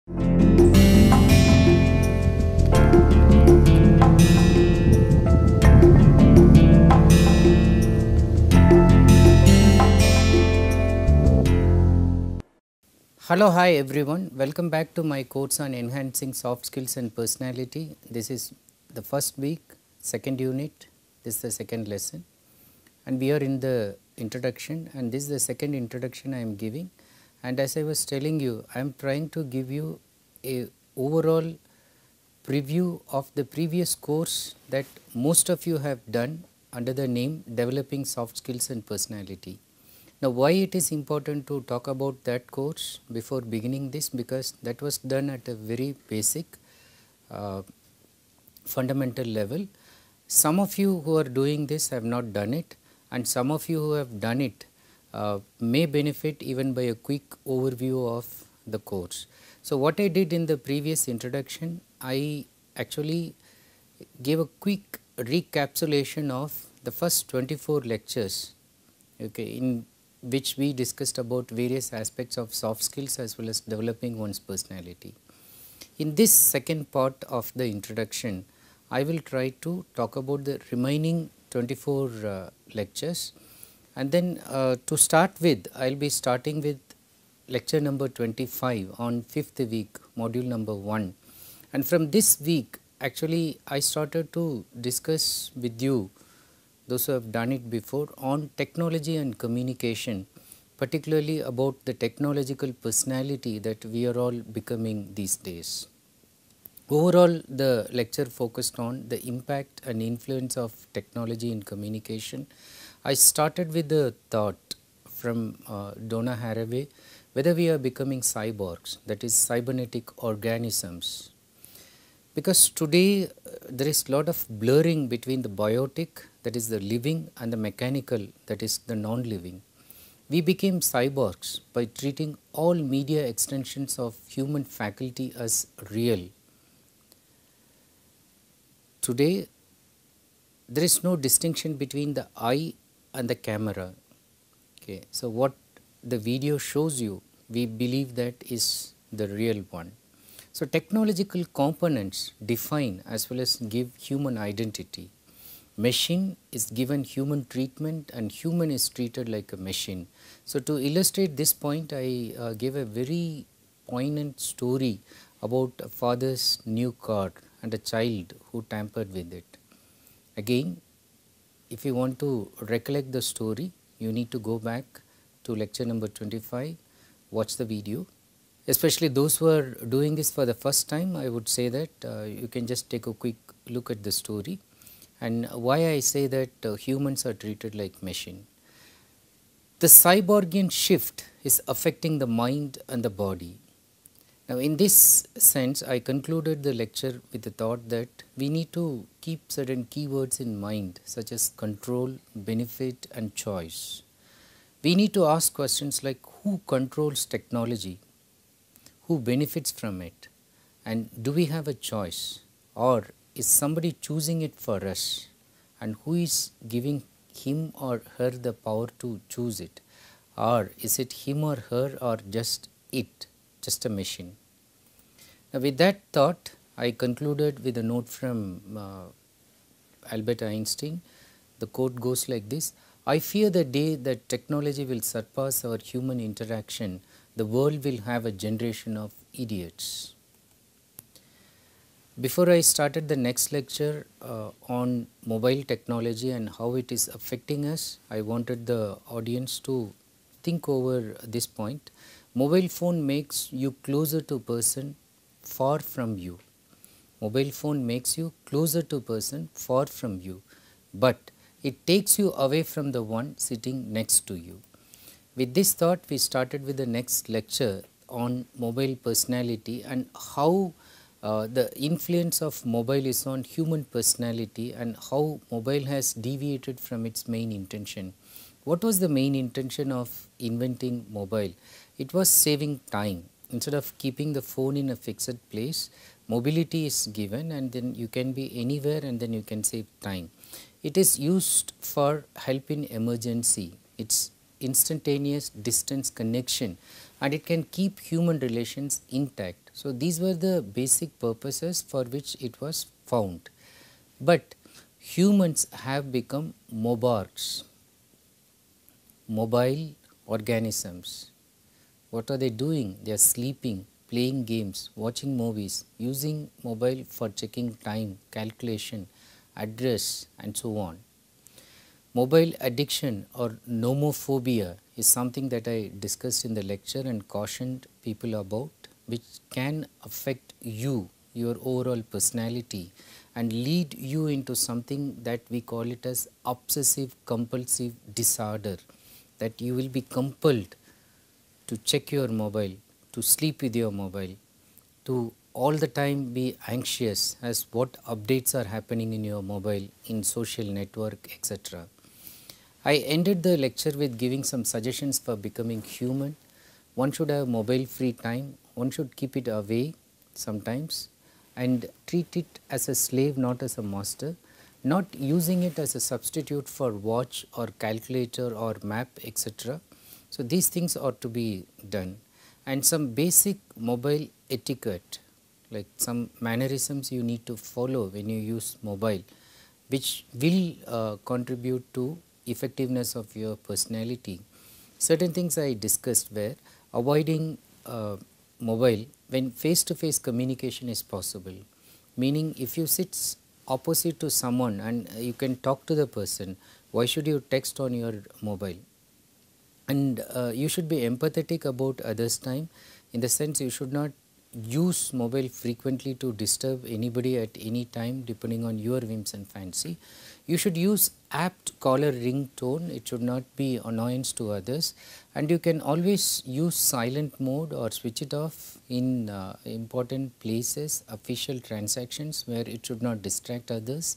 Hello, hi everyone. Welcome back to my course on enhancing soft skills and personality. This is the first week, second unit. This is the second lesson, and we are in the introduction, and this is the second introduction I am giving. And as I was telling you, I am trying to give you a overall preview of the previous course that most of you have done under the name Developing Soft Skills and Personality. Now, why it is important to talk about that course before beginning this? Because that was done at a very basic fundamental level. Some of you who are doing this have not done it, and some of you who have done it may benefit even by a quick overview of the course. So, what I did in the previous introduction, I actually gave a quick recapitulation of the first 24 lectures, in which we discussed about various aspects of soft skills as well as developing one's personality. In this second part of the introduction, I will try to talk about the remaining 24 lectures, and then to start with, I will be starting with lecture number 25 on 5th week, module number 1. And from this week, actually I started to discuss with you, those who have done it before, on technology and communication, particularly about the technological personality that we are all becoming these days. Overall, the lecture focused on the impact and influence of technology in communication. I started with the thought from Donna Haraway, whether we are becoming cyborgs, that is cybernetic organisms. Because today there is a lot of blurring between the biotic, that is the living, and the mechanical, that is the non-living. We became cyborgs by treating all media extensions of human faculty as real. Today there is no distinction between the eye and the camera. So what the video shows you, we believe that is the real one. So technological components define as well as give human identity. Machine is given human treatment and human is treated like a machine. So to illustrate this point, I gave a very poignant story about a father's new car and a child who tampered with it. Again, if you want to recollect the story, you need to go back to lecture number 25, watch the video. Especially those who are doing this for the first time, I would say that you can just take a quick look at the story. And why I say that humans are treated like machine. The cyborgian shift is affecting the mind and the body. Now in this sense, I concluded the lecture with the thought that we need to keep certain keywords in mind, such as control, benefit and choice. We need to ask questions like who controls technology? Who benefits from it, and do we have a choice, or is somebody choosing it for us, and who is giving him or her the power to choose it, or is it him or her or just a machine? Now with that thought, I concluded with a note from Albert Einstein. The quote goes like this: I fear the day that technology will surpass our human interaction. The world will have a generation of idiots. Before I started the next lecture on mobile technology and how it is affecting us, I wanted the audience to think over this point. Mobile phone makes you closer to person far from you. Mobile phone makes you closer to person far from you, but it takes you away from the one sitting next to you. With this thought, we started with the next lecture on mobile personality and how the influence of mobile is on human personality and how mobile has deviated from its main intention. What was the main intention of inventing mobile? It was saving time. Instead of keeping the phone in a fixed place, mobility is given and then you can be anywhere and then you can save time. It is used for help in emergency. instantaneous distance connection, and it can keep human relations intact. So, these were the basic purposes for which it was found. But humans have become mobards, mobile organisms. What are they doing? They are sleeping, playing games, watching movies, using mobile for checking time, calculation, address and so on. Mobile addiction or nomophobia is something that I discussed in the lecture and cautioned people about, which can affect you, your overall personality, and lead you into something that we call it as obsessive compulsive disorder, that you will be compelled to check your mobile, to sleep with your mobile, to all the time be anxious as what updates are happening in your mobile, in social network, etc. I ended the lecture with giving some suggestions for becoming human. One should have mobile free time, one should keep it away sometimes and treat it as a slave, not as a master, not using it as a substitute for watch or calculator or map, etc. So, these things ought to be done, and some basic mobile etiquette, like some mannerisms you need to follow when you use mobile, which will contribute to effectiveness of your personality. Certain things I discussed were avoiding mobile when face-to-face communication is possible, meaning if you sit opposite to someone and you can talk to the person, why should you text on your mobile? And you should be empathetic about others' time, in the sense you should not use mobile frequently to disturb anybody at any time depending on your whims and fancy. You should use apt caller ringtone, it should not be annoyance to others, and you can always use silent mode or switch it off in important places, official transactions where it should not distract others.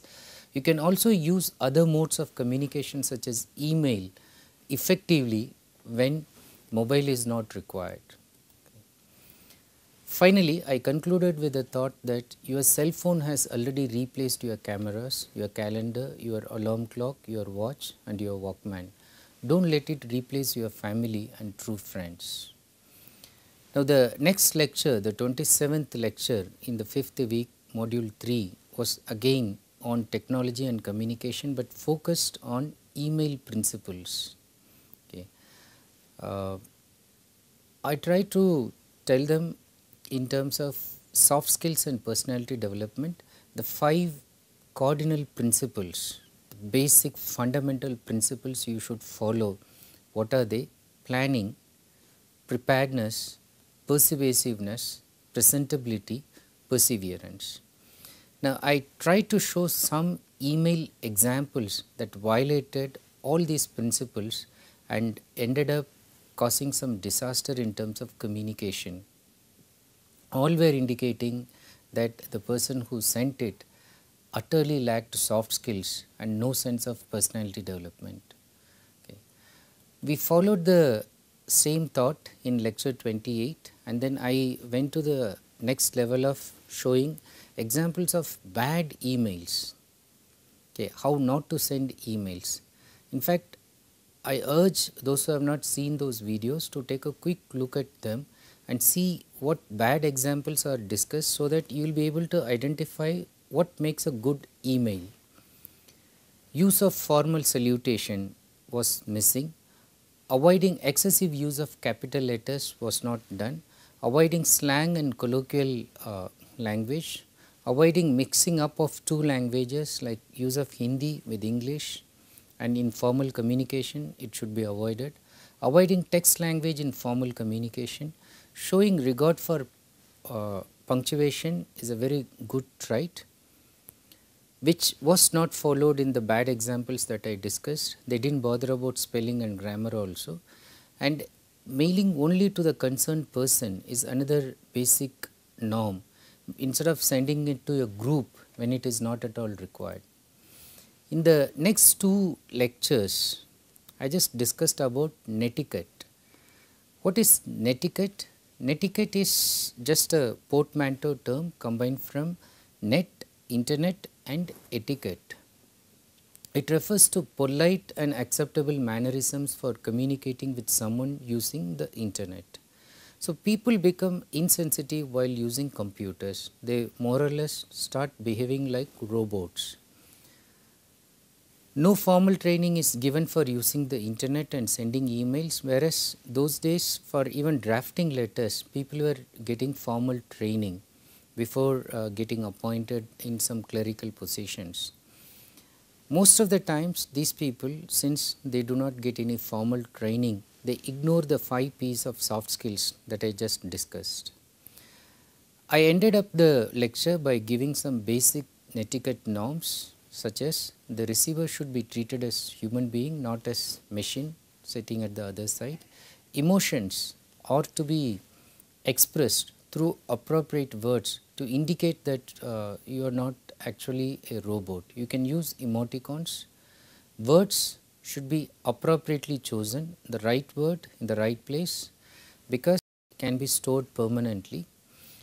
You can also use other modes of communication such as email effectively when mobile is not required. Finally, I concluded with the thought that your cell phone has already replaced your cameras, your calendar, your alarm clock, your watch and your Walkman. Don't let it replace your family and true friends. Now, the next lecture, the 27th lecture in the 5th week, module 3, was again on technology and communication, but focused on email principles. Okay. I try to tell them in terms of soft skills and personality development, the 5 cardinal principles, the basic fundamental principles you should follow. What are they? Planning, preparedness, persuasiveness, presentability, perseverance. Now, I tried to show some email examples that violated all these principles and ended up causing some disaster in terms of communication. All were indicating that the person who sent it utterly lacked soft skills and no sense of personality development. Okay. We followed the same thought in lecture 28, and then I went to the next level of showing examples of bad emails. Okay, how not to send emails. In fact, I urge those who have not seen those videos to take a quick look at them and see what bad examples are discussed, so that you will be able to identify what makes a good email. Use of formal salutation was missing. Avoiding excessive use of capital letters was not done. Avoiding slang and colloquial language. Avoiding mixing up of 2 languages, like use of Hindi with English, and in formal communication it should be avoided. Avoiding text language in formal communication. Showing regard for punctuation is a very good trait, which was not followed in the bad examples that I discussed. They didn't bother about spelling and grammar also. And mailing only to the concerned person is another basic norm, instead of sending it to a group when it is not at all required. In the next 2 lectures, I just discussed about netiquette. What is netiquette? Netiquette is just a portmanteau term combined from net, internet and etiquette. It refers to polite and acceptable mannerisms for communicating with someone using the internet. So people become insensitive while using computers. They more or less start behaving like robots. No formal training is given for using the internet and sending emails, whereas those days for even drafting letters, people were getting formal training before getting appointed in some clerical positions. Most of the times these people, since they do not get any formal training, they ignore the 5 P's of soft skills that I just discussed. I ended up the lecture by giving some basic etiquette norms, such as the receiver should be treated as human being, not as machine sitting at the other side. Emotions are to be expressed through appropriate words to indicate that you are not actually a robot. You can use emoticons. Words should be appropriately chosen, the right word in the right place, because it can be stored permanently.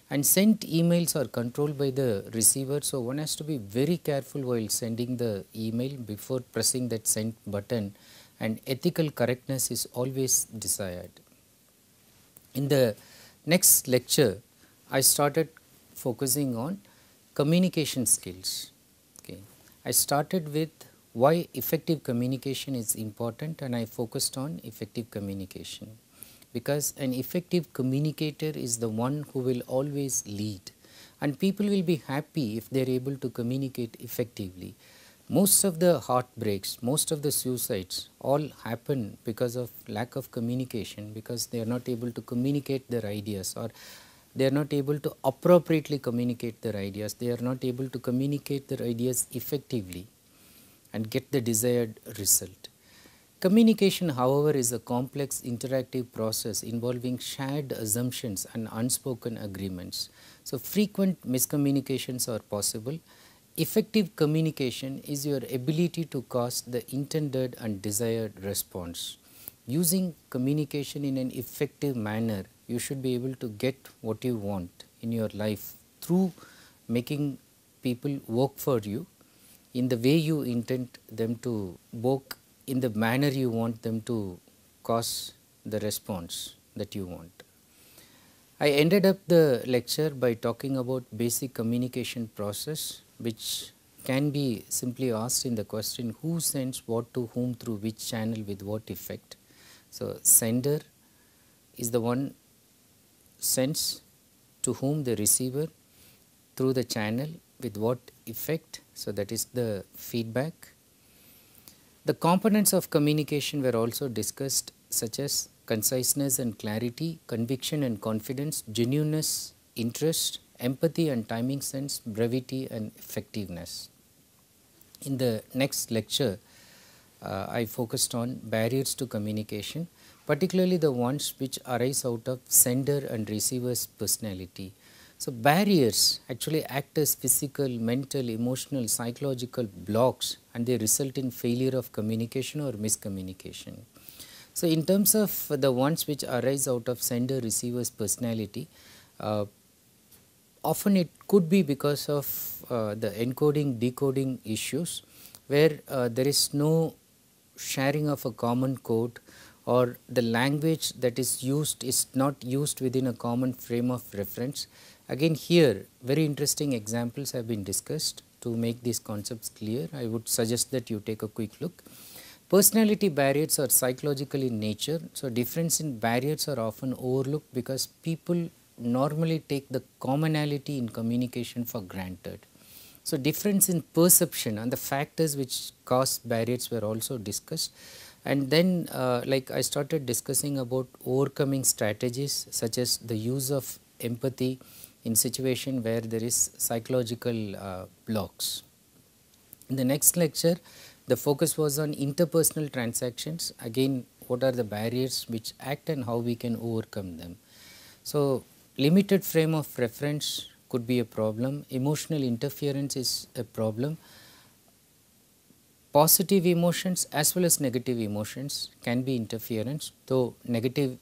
And sent emails are controlled by the receiver, so one has to be very careful while sending the email before pressing that send button, and ethical correctness is always desired. In the next lecture, I started focusing on communication skills. Okay. I started with why effective communication is important, and I focused on effective communication, because an effective communicator is the one who will always lead, and people will be happy if they are able to communicate effectively. Most of the heartbreaks, most of the suicides all happen because of lack of communication, because they are not able to communicate their ideas, or they are not able to appropriately communicate their ideas. They are not able to communicate their ideas effectively and get the desired result. Communication, however, is a complex interactive process involving shared assumptions and unspoken agreements. So frequent miscommunications are possible. Effective communication is your ability to cause the intended and desired response. Using communication in an effective manner, you should be able to get what you want in your life through making people work for you in the way you intend them to work, in the manner you want them to cause the response that you want. I ended up the lecture by talking about basic communication process, which can be simply asked in the question, who sends what to whom through which channel with what effect. So sender is the one sends to whom, the receiver, through the channel with what effect. So that is the feedback. The components of communication were also discussed, such as conciseness and clarity, conviction and confidence, genuineness, interest, empathy and timing sense, brevity and effectiveness. In the next lecture, I focused on barriers to communication, particularly the ones which arise out of sender and receiver's personality. So barriers actually act as physical, mental, emotional, psychological blocks, and they result in failure of communication or miscommunication. So in terms of the ones which arise out of sender receiver's personality, often it could be because of the encoding decoding issues, where there is no sharing of a common code, or the language that is used is not used within a common frame of reference. Again, here very interesting examples have been discussed to make these concepts clear. I would suggest that you take a quick look. Personality barriers are psychological in nature, so difference in barriers are often overlooked because people normally take the commonality in communication for granted. So difference in perception and the factors which cause barriers were also discussed. And then like I started discussing about overcoming strategies, such as the use of empathy in situation where there is psychological blocks. In the next lecture, the focus was on interpersonal transactions. Again, what are the barriers which act and how we can overcome them. So limited frame of reference could be a problem. Emotional interference is a problem. Positive emotions as well as negative emotions can be interference, though negative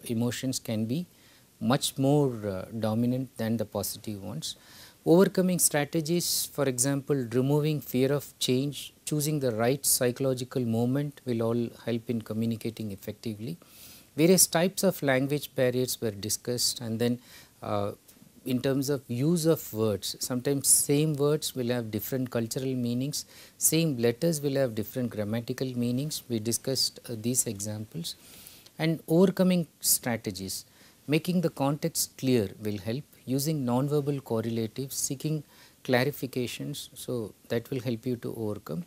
emotions can be much more dominant than the positive ones. Overcoming strategies, for example, removing fear of change, choosing the right psychological moment will all help in communicating effectively. Various types of language barriers were discussed, and then in terms of use of words, sometimes same words will have different cultural meanings, same letters will have different grammatical meanings. We discussed these examples. And overcoming strategies, making the context clear will help, using nonverbal correlatives, seeking clarifications, so that will help you to overcome.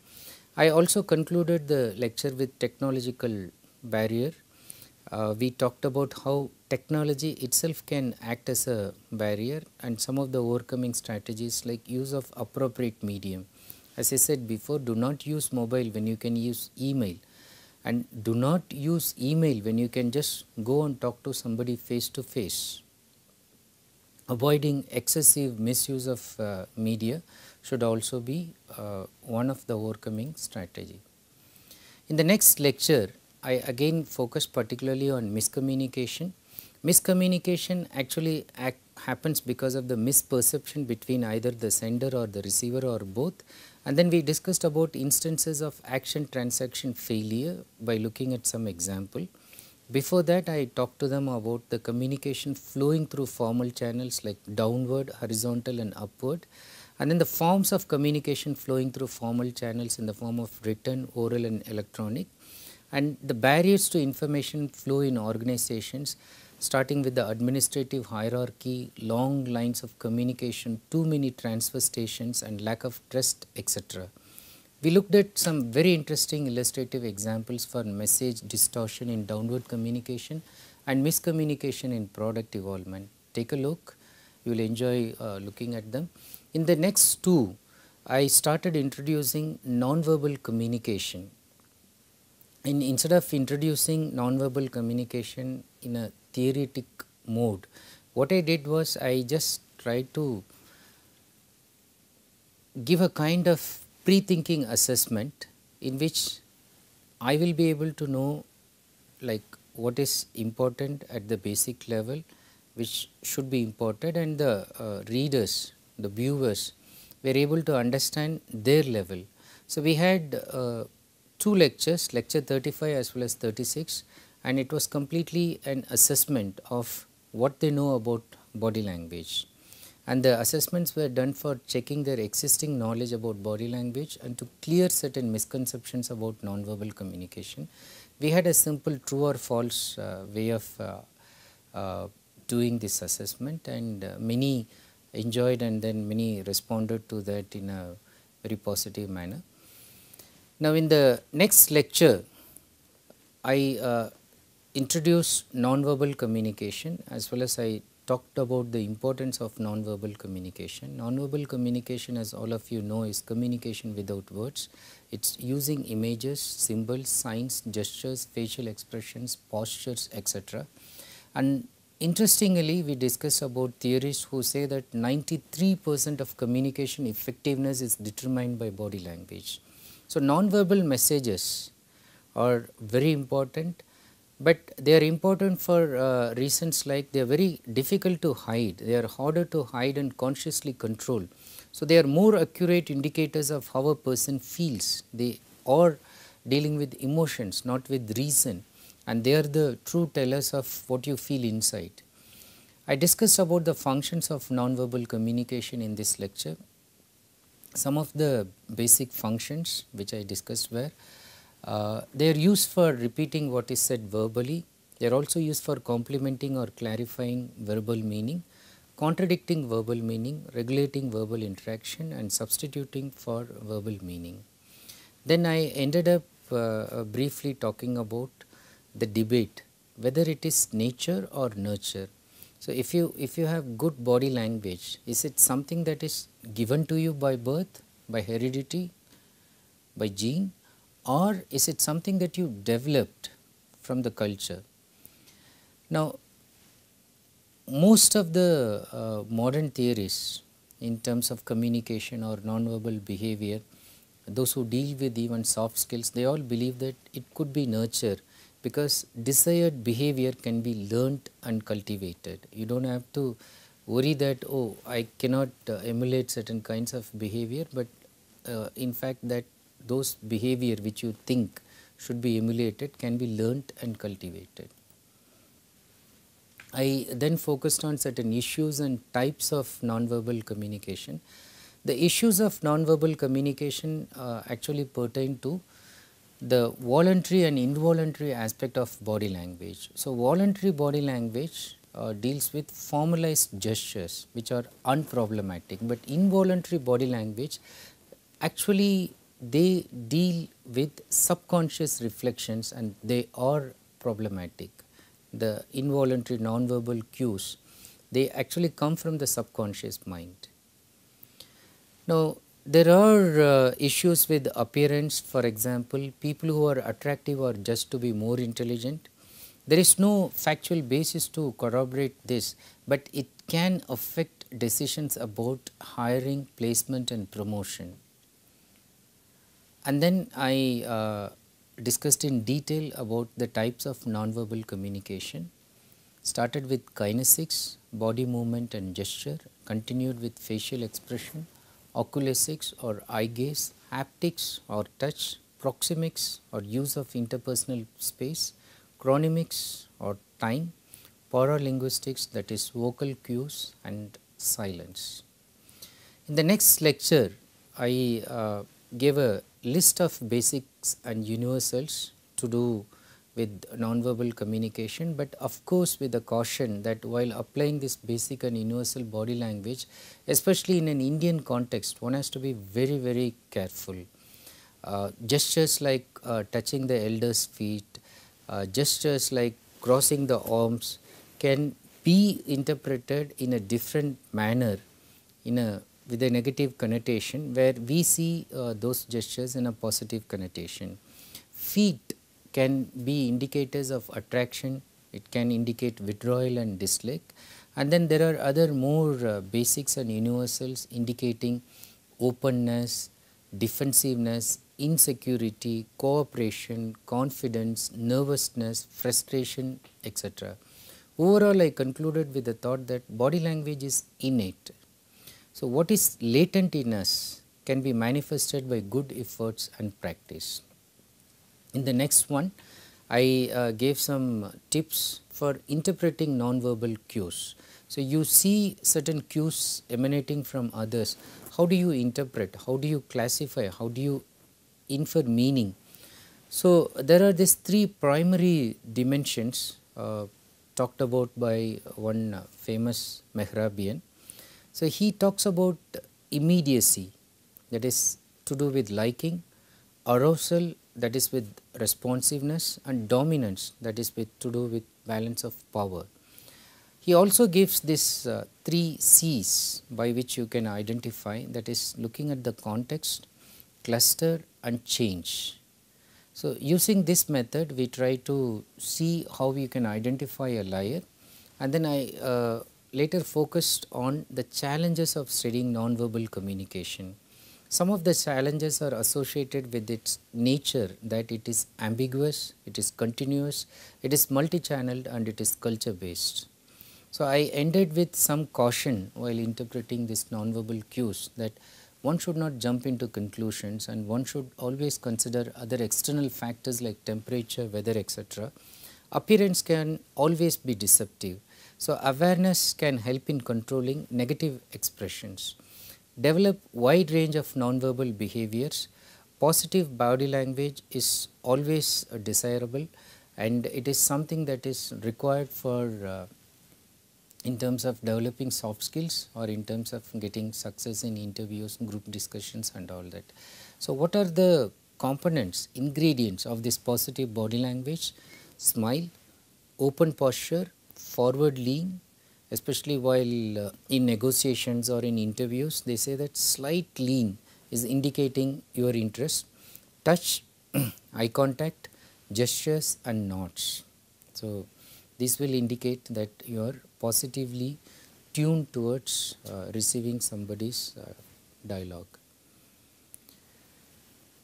I also concluded the lecture with technological barrier. We talked about how technology itself can act as a barrier, and some of the overcoming strategies like use of appropriate medium. As I said before, do not use mobile when you can use email, and do not use email when you can just go and talk to somebody face to face. Avoiding excessive misuse of media should also be one of the overcoming strategy. In the next lecture, I again focus particularly on miscommunication. Miscommunication actually happens because of the misperception between either the sender or the receiver or both. And then we discussed about instances of action transaction failure by looking at some example. Before that, I talked to them about the communication flowing through formal channels like downward, horizontal and upward, and then the forms of communication flowing through formal channels in the form of written, oral and electronic, and the barriers to information flow in organizations, starting with the administrative hierarchy, long lines of communication, too many transfer stations and lack of trust, etc. We looked at some very interesting illustrative examples for message distortion in downward communication and miscommunication in product involvement. Take a look, you will enjoy looking at them. In the next two, I started introducing nonverbal communication. And instead of introducing nonverbal communication in a theoretic mode, what I did was I just tried to give a kind of pre-thinking assessment in which I will be able to know like what is important at the basic level, which should be important, and the readers, the viewers were able to understand their level. So we had two lectures, lecture 35 as well as 36, and it was completely an assessment of what they know about body language. And the assessments were done for checking their existing knowledge about body language and to clear certain misconceptions about nonverbal communication. We had a simple true or false way of doing this assessment, and many enjoyed and then many responded to that in a very positive manner. Now in the next lecture, I introduced nonverbal communication as well as I talked about the importance of nonverbal communication. Nonverbal communication, as all of you know, is communication without words. It's using images, symbols, signs, gestures, facial expressions, postures, etc. And interestingly, we discuss about theorists who say that 93% of communication effectiveness is determined by body language. So nonverbal messages are very important, but they are important for reasons like they are very difficult to hide, they are harder to hide and consciously control. So they are more accurate indicators of how a person feels. They are dealing with emotions, not with reason, and they are the true tellers of what you feel inside. I discussed about the functions of nonverbal communication in this lecture. Some of the basic functions which I discussed were they are used for repeating what is said verbally. They are also used for complementing or clarifying verbal meaning, contradicting verbal meaning, regulating verbal interaction and substituting for verbal meaning. Then I ended up briefly talking about the debate, whether it is nature or nurture. So if you have good body language, is it something that is given to you by birth, by heredity, by gene, or is it something that you developed from the culture? Now, most of the modern theories in terms of communication or nonverbal behavior, those who deal with even soft skills, they all believe that it could be nurture, because desired behavior can be learnt and cultivated. You don't have to worry that, oh, I cannot emulate certain kinds of behavior, but in fact that those behavior which you think should be emulated can be learnt and cultivated. I then focused on certain issues and types of nonverbal communication. The issues of nonverbal communication actually pertain to the voluntary and involuntary aspect of body language. So, voluntary body language deals with formalized gestures which are unproblematic, but involuntary body language actually they deal with subconscious reflections and they are problematic. The involuntary nonverbal cues, they actually come from the subconscious mind. Now, there are issues with appearance. For example, people who are attractive are just to be more intelligent. There is no factual basis to corroborate this, but it can affect decisions about hiring, placement and promotion. And then I discussed in detail about the types of nonverbal communication. Started with kinesics, body movement and gesture, continued with facial expression, oculesics or eye gaze, haptics or touch, proxemics or use of interpersonal space, chronemics or time, paralinguistics, that is vocal cues and silence. In the next lecture, I gave a list of basics and universals to do with nonverbal communication, but of course with the caution that while applying this basic and universal body language, especially in an Indian context, one has to be very careful. Gestures like touching the elder's feet, gestures like crossing the arms can be interpreted in a different manner with a negative connotation, where we see those gestures in a positive connotation. Feet can be indicators of attraction, it can indicate withdrawal and dislike, and then there are other more basics and universals indicating openness, defensiveness, insecurity, cooperation, confidence, nervousness, frustration, etc. Overall, I concluded with the thought that body language is innate. So, what is latent in us can be manifested by good efforts and practice. In the next one, I gave some tips for interpreting nonverbal cues. So, you see certain cues emanating from others. How do you interpret? How do you classify? How do you infer meaning? So, there are these three primary dimensions talked about by one famous Mehrabian. So, he talks about immediacy, that is to do with liking, arousal, that is with responsiveness, and dominance, that is to do with balance of power. He also gives this three C's by which you can identify, that is looking at the context, cluster and change. So, using this method we try to see how we can identify a liar, and then I later focused on the challenges of studying nonverbal communication. Some of the challenges are associated with its nature, that it is ambiguous, it is continuous, it is multi-channeled and it is culture based. So, I ended with some caution while interpreting this nonverbal cues, that one should not jump into conclusions and one should always consider other external factors like temperature, weather, etc. Appearance can always be deceptive. So, awareness can help in controlling negative expressions. Develop wide range of nonverbal behaviors. Positive body language is always desirable, and it is something that is required for in terms of developing soft skills or in terms of getting success in interviews, group discussions and all that. So, what are the components, ingredients of this positive body language? Smile, open posture, forward lean, especially while in negotiations or in interviews, they say that slight lean is indicating your interest, touch, eye contact, gestures and nods. So, this will indicate that you are positively tuned towards receiving somebody's dialogue.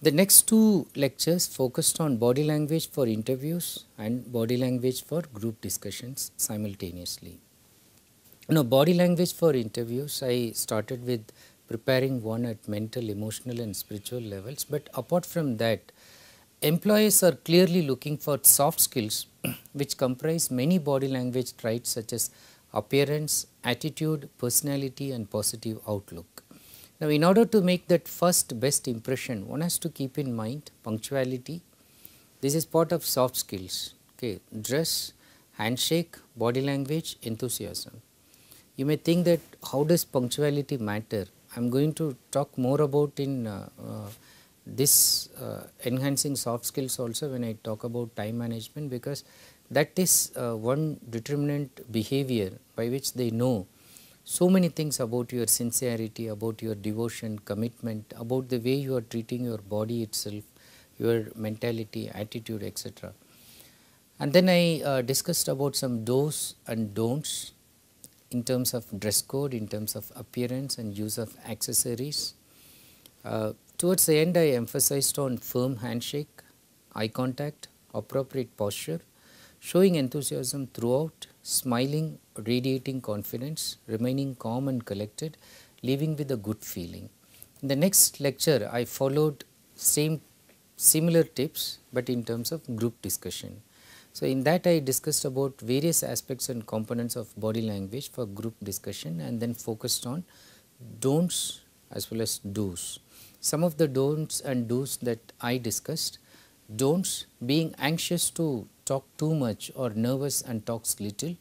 The next two lectures focused on body language for interviews and body language for group discussions simultaneously. Body language for interviews, I started with preparing one at mental, emotional and spiritual levels. But apart from that, employers are clearly looking for soft skills which comprise many body language traits such as appearance, attitude, personality and positive outlook. Now, in order to make that first best impression, one has to keep in mind punctuality. This is part of soft skills. Okay, dress, handshake, body language, enthusiasm. You may think that how does punctuality matter? I am going to talk more about in this enhancing soft skills also when I talk about time management, because that is one determinant behavior by which they know so many things about your sincerity, about your devotion, commitment, about the way you are treating your body itself, your mentality, attitude, etc. And then I discussed about some do's and don'ts in terms of dress code, in terms of appearance and use of accessories. Towards the end, I emphasized on firm handshake, eye contact, appropriate posture, showing enthusiasm throughout, smiling, radiating confidence, remaining calm and collected, leaving with a good feeling. In the next lecture, I followed similar tips, but in terms of group discussion. So, in that I discussed about various aspects and components of body language for group discussion, and then focused on don'ts as well as do's. Some of the don'ts and do's that I discussed: don'ts, being anxious to talk too much or nervous and talks little,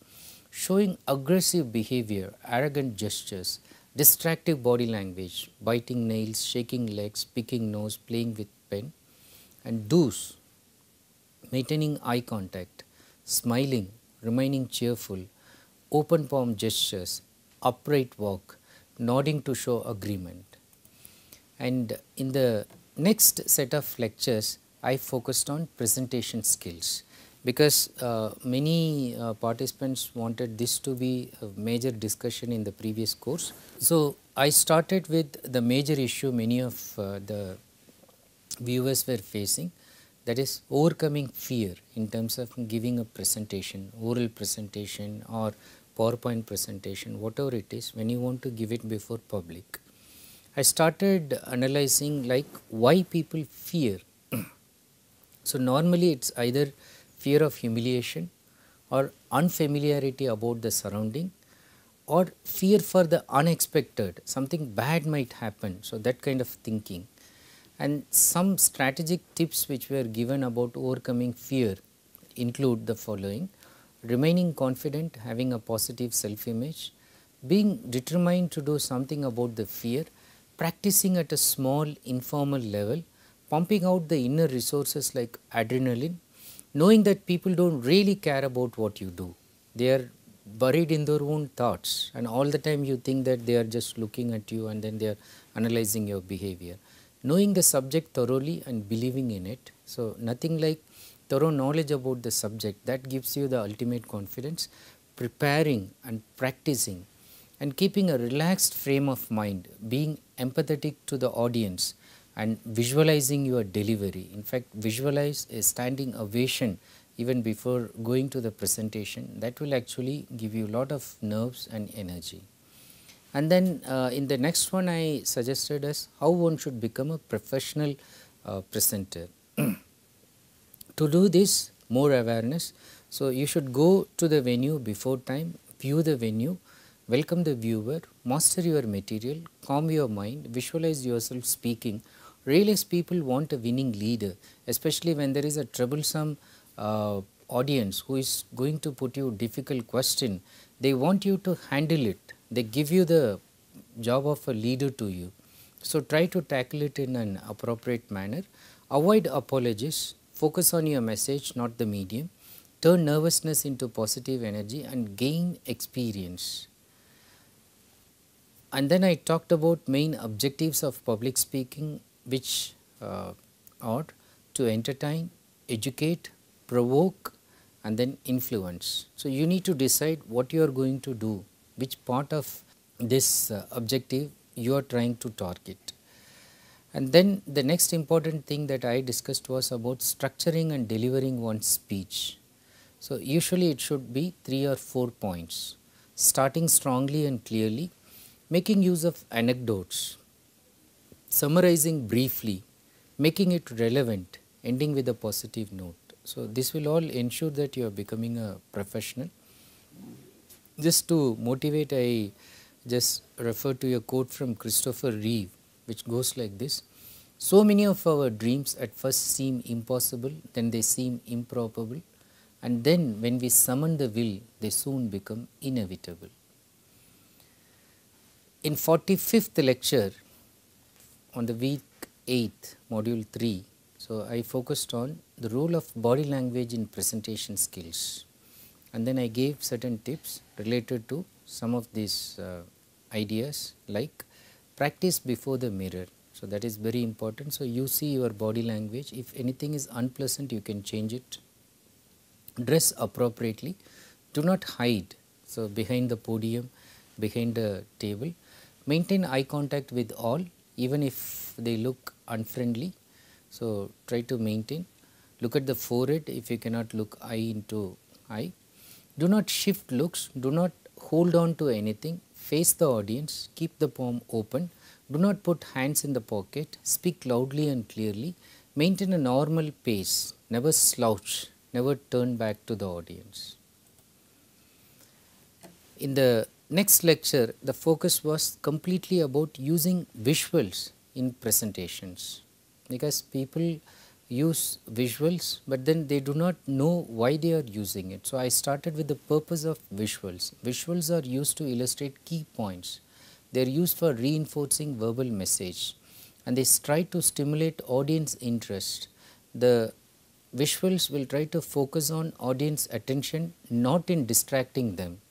showing aggressive behavior, arrogant gestures, distractive body language, biting nails, shaking legs, picking nose, playing with pen. And do's, maintaining eye contact, smiling, remaining cheerful, open palm gestures, upright walk, nodding to show agreement. And in the next set of lectures, I focused on presentation skills, because many participants wanted this to be a major discussion in the previous course. So, I started with the major issue many of the viewers were facing, that is overcoming fear in terms of giving a presentation, oral presentation or PowerPoint presentation, whatever it is, when you want to give it before public. I started analyzing like why people fear. So, normally it is either fear of humiliation or unfamiliarity about the surrounding, or fear for the unexpected, something bad might happen. So, that kind of thinking. And some strategic tips which were given about overcoming fear include the following: remaining confident, having a positive self-image, being determined to do something about the fear, practicing at a small informal level, pumping out the inner resources like adrenaline, knowing that people don't really care about what you do. They are buried in their own thoughts, and all the time you think that they are just looking at you and then they are analyzing your behavior. Knowing the subject thoroughly and believing in it. So, nothing like thorough knowledge about the subject, that gives you the ultimate confidence. Preparing and practicing and keeping a relaxed frame of mind, being empathetic to the audience and visualizing your delivery. In fact, visualize a standing ovation even before going to the presentation. That will actually give you a lot of nerves and energy. And then in the next one, I suggested as how one should become a professional presenter. To do this, more awareness. So, you should go to the venue before time, view the venue, welcome the viewer, master your material, calm your mind, visualize yourself speaking. Realize people want a winning leader, especially when there is a troublesome audience who is going to put you difficult question. They want you to handle it. They give you the job of a leader to you. So, try to tackle it in an appropriate manner. Avoid apologies. Focus on your message, not the medium. Turn nervousness into positive energy and gain experience. And then I talked about main objectives of public speaking, which are to entertain, educate, provoke and then influence. So, you need to decide what you are going to do, which part of this objective you are trying to target. And then the next important thing that I discussed was about structuring and delivering one's speech. So, usually it should be 3 or 4 points. starting strongly and clearly, making use of anecdotes, summarizing briefly, making it relevant, ending with a positive note. So, this will all ensure that you are becoming a professional. Just to motivate, I just refer to a quote from Christopher Reeve, which goes like this: so many of our dreams at first seem impossible, then they seem improbable, and then when we summon the will, they soon become inevitable. In 45th lecture on the week 8, module 3, so I focused on the role of body language in presentation skills, and then I gave certain tips related to some of these ideas, like practice before the mirror. So, that is very important. So, you see your body language. If anything is unpleasant, you can change it. Dress appropriately. Do not hide. So, behind the podium, behind the table. Maintain eye contact with all, even if they look unfriendly. So, try to maintain. Look at the forehead if you cannot look eye into eye. Do not shift looks. Do not hold on to anything. Face the audience. Keep the palm open. Do not put hands in the pocket. Speak loudly and clearly. Maintain a normal pace. Never slouch. Never turn back to the audience. In the next lecture, the focus was completely about using visuals in presentations, because people use visuals, but then they do not know why they are using it. So, I started with the purpose of visuals. Visuals are used to illustrate key points. They are used for reinforcing verbal message, and they try to stimulate audience interest. The visuals will try to focus on audience attention, not in distracting them.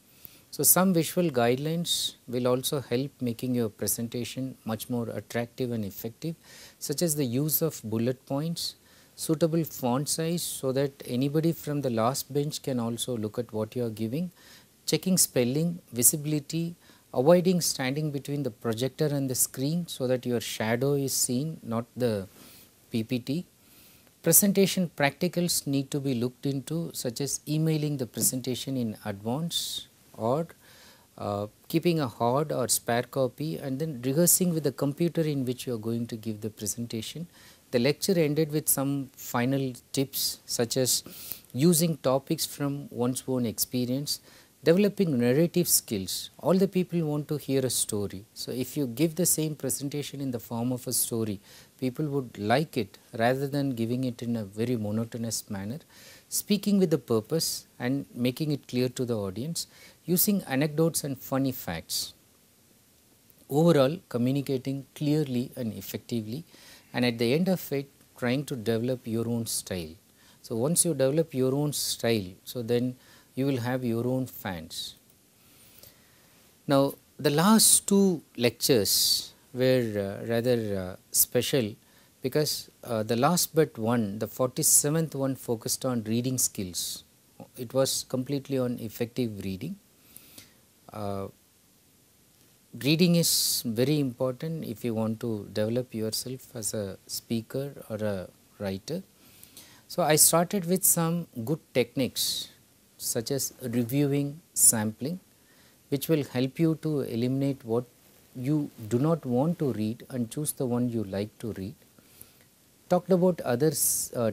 So, some visual guidelines will also help making your presentation much more attractive and effective, such as the use of bullet points, suitable font size so that anybody from the last bench can also look at what you are giving, checking spelling, visibility, avoiding standing between the projector and the screen so that your shadow is seen, not the PPT. Presentation practicals need to be looked into, such as emailing the presentation in advance, or keeping a hard or spare copy and then rehearsing with the computer in which you are going to give the presentation. The lecture ended with some final tips, such as using topics from one's own experience, developing narrative skills. All the people want to hear a story. So, if you give the same presentation in the form of a story, people would like it rather than giving it in a very monotonous manner. Speaking with the purpose and making it clear to the audience, using anecdotes and funny facts. Overall, communicating clearly and effectively, and at the end of it, trying to develop your own style. So, once you develop your own style, so then you will have your own fans. Now, the last two lectures were rather special, because the last but one, the 47th one, focused on reading skills. It was completely on effective reading. Reading is very important if you want to develop yourself as a speaker or a writer. So, I started with some good techniques such as reviewing, sampling, which will help you to eliminate what you do not want to read and choose the one you like to read. Talked about other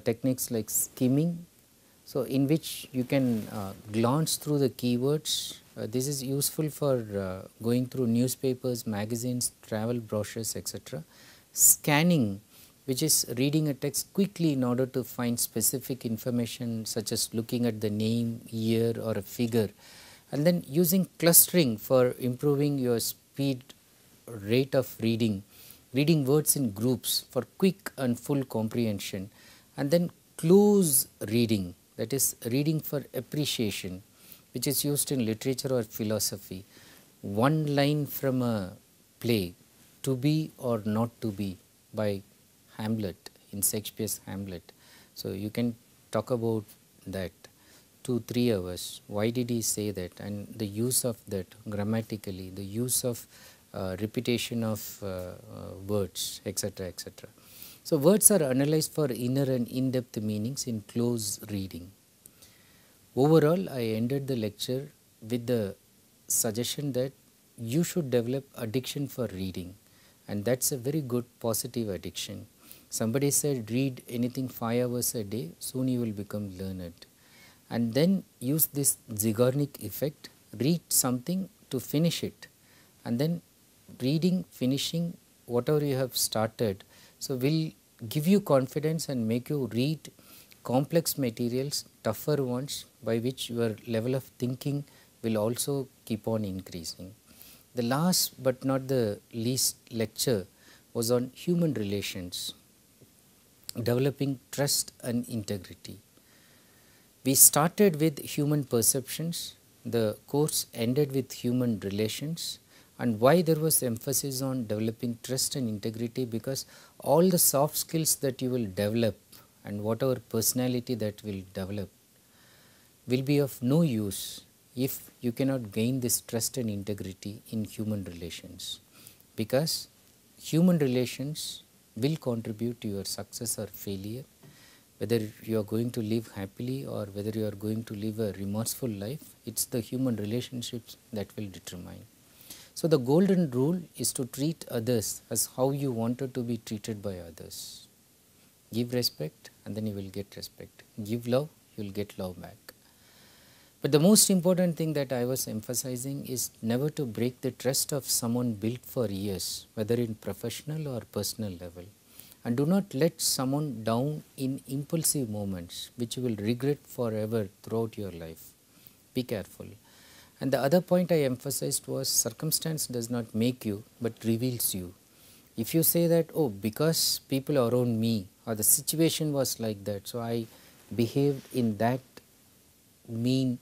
techniques like skimming, so in which you can glance through the keywords. This is useful for going through newspapers, magazines, travel brochures, etc. Scanning, which is reading a text quickly in order to find specific information, such as looking at the name, year, or a figure, and then using clustering for improving your speed rate of reading, reading words in groups for quick and full comprehension, and then close reading, that is reading for appreciation, which is used in literature or philosophy. One line from a play, To Be or Not to Be by Hamlet, in Shakespeare's Hamlet. So, you can talk about that 2-3 hours. Why did he say that, and the use of that grammatically, the use of repetition of words, etc., etc. So, words are analyzed for inner and in-depth meanings in close reading. Overall, I ended the lecture with the suggestion that you should develop addiction for reading, and that's a very good positive addiction. Somebody said read anything 5 hours a day, soon you will become learned. And then use this Zeigarnik effect, read something to finish it, and then reading, finishing whatever you have started, so will give you confidence and make you read complex materials, tougher ones, by which your level of thinking will also keep on increasing. The last but not the least lecture was on human relations, developing trust and integrity. We started with human perceptions, the course ended with human relations, and why there was emphasis on developing trust and integrity, because all the soft skills that you will develop and whatever personality that will develop will be of no use if you cannot gain this trust and integrity in human relations, because human relations will contribute to your success or failure, whether you are going to live happily or whether you are going to live a remorseful life. It's the human relationships that will determine. So the golden rule is to treat others as how you wanted to be treated by others. Give respect and then you will get respect. Give love, you will get love back. But the most important thing that I was emphasizing is never to break the trust of someone built for years, whether in professional or personal level. And do not let someone down in impulsive moments which you will regret forever throughout your life. Be careful. And the other point I emphasized was circumstance does not make you but reveals you. If you say that, oh, because people around me or the situation was like that, so I behaved in that mean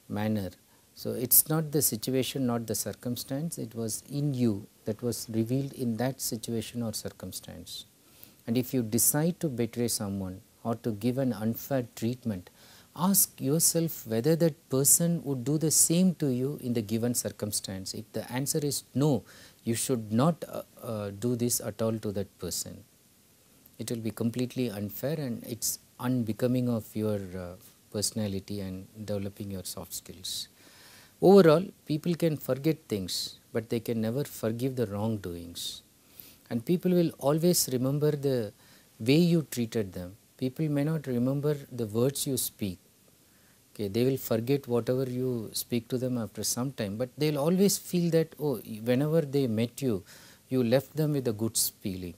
manner. So it's not the situation, not the circumstance, it was in you that was revealed in that situation or circumstance. And if you decide to betray someone or to give an unfair treatment, ask yourself whether that person would do the same to you in the given circumstance. If the answer is no, you should not do this at all to that person. It will be completely unfair and it's unbecoming of your personality and developing your soft skills. Overall, people can forget things, but they can never forgive the wrongdoings. And people will always remember the way you treated them. People may not remember the words you speak. Okay, they will forget whatever you speak to them after some time, but they will always feel that, oh, whenever they met you, you left them with a good feeling.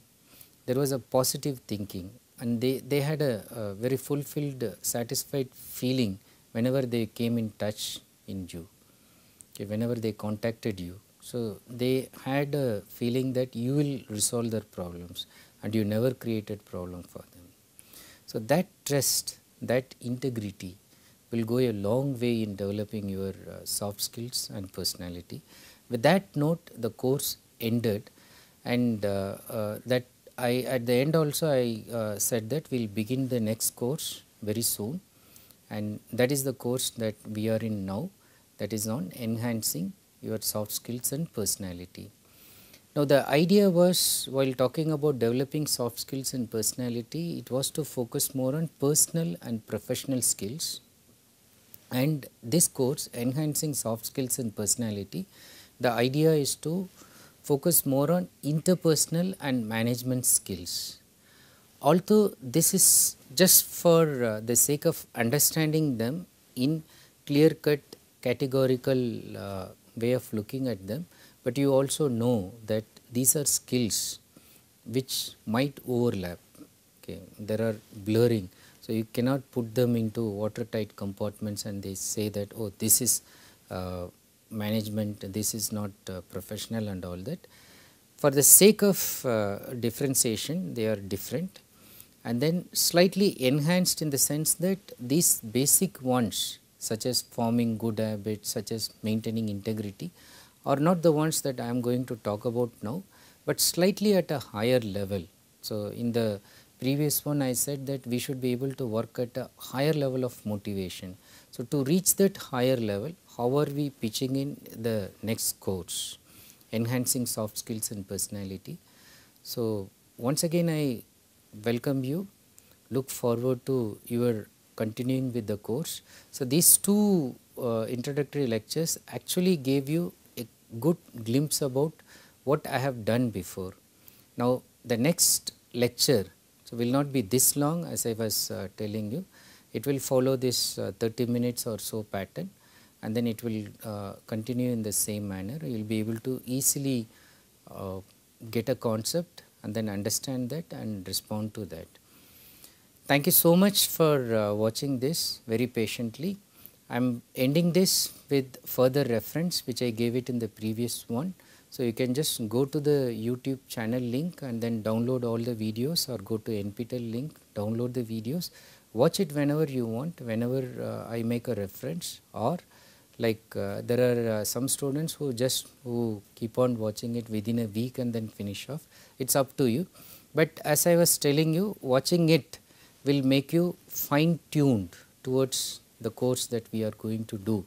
There was a positive thinking and they had a very fulfilled, satisfied feeling whenever they came in touch in you, okay, whenever they contacted you. So they had a feeling that you will resolve their problems and you never created problem for them. So that trust, that integrity will go a long way in developing your soft skills and personality. With that note, the course ended, and that I at the end also I said that we'll begin the next course very soon, and that is the course that we are in now, that is on enhancing your soft skills and personality. Now the idea was, while talking about developing soft skills and personality, it was to focus more on personal and professional skills. And this course, enhancing soft skills and personality, the idea is to focus more on interpersonal and management skills. Although this is just for the sake of understanding them in clear-cut categorical way of looking at them, but you also know that these are skills which might overlap. Okay, there are blurring. So you cannot put them into watertight compartments and they say that, oh, this is management, this is not professional and all that. For the sake of differentiation, they are different and then slightly enhanced in the sense that these basic ones, such as forming good habits, such as maintaining integrity, are not the ones that I am going to talk about now, but slightly at a higher level. So in the previous one I said that we should be able to work at a higher level of motivation. So to reach that higher level, how are we pitching in the next course, enhancing soft skills and personality? So once again I welcome you, look forward to your continuing with the course. So these two introductory lectures actually gave you a good glimpse about what I have done before. Now, the next lecture will not be this long, as I was telling you. It will follow this 30 minutes or so pattern, and then it will continue in the same manner. You will be able to easily get a concept and then understand that and respond to that. Thank you so much for watching this very patiently. I am ending this with further reference which I gave it in the previous one. So, you can just go to the YouTube channel link and then download all the videos, or go to NPTEL link, download the videos, watch it whenever you want, whenever I make a reference, or like there are some students who keep on watching it within a week and then finish off. It is up to you, but as I was telling you, watching it will make you fine tuned towards the course that we are going to do.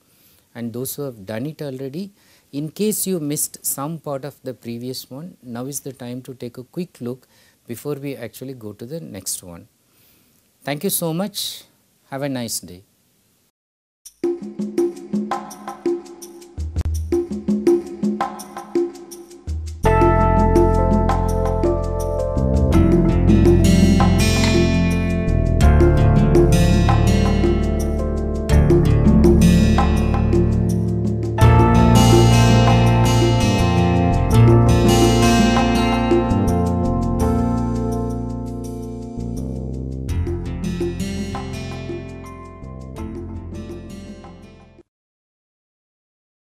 And those who have done it already, in case you missed some part of the previous one, now is the time to take a quick look before we actually go to the next one. Thank you so much. Have a nice day.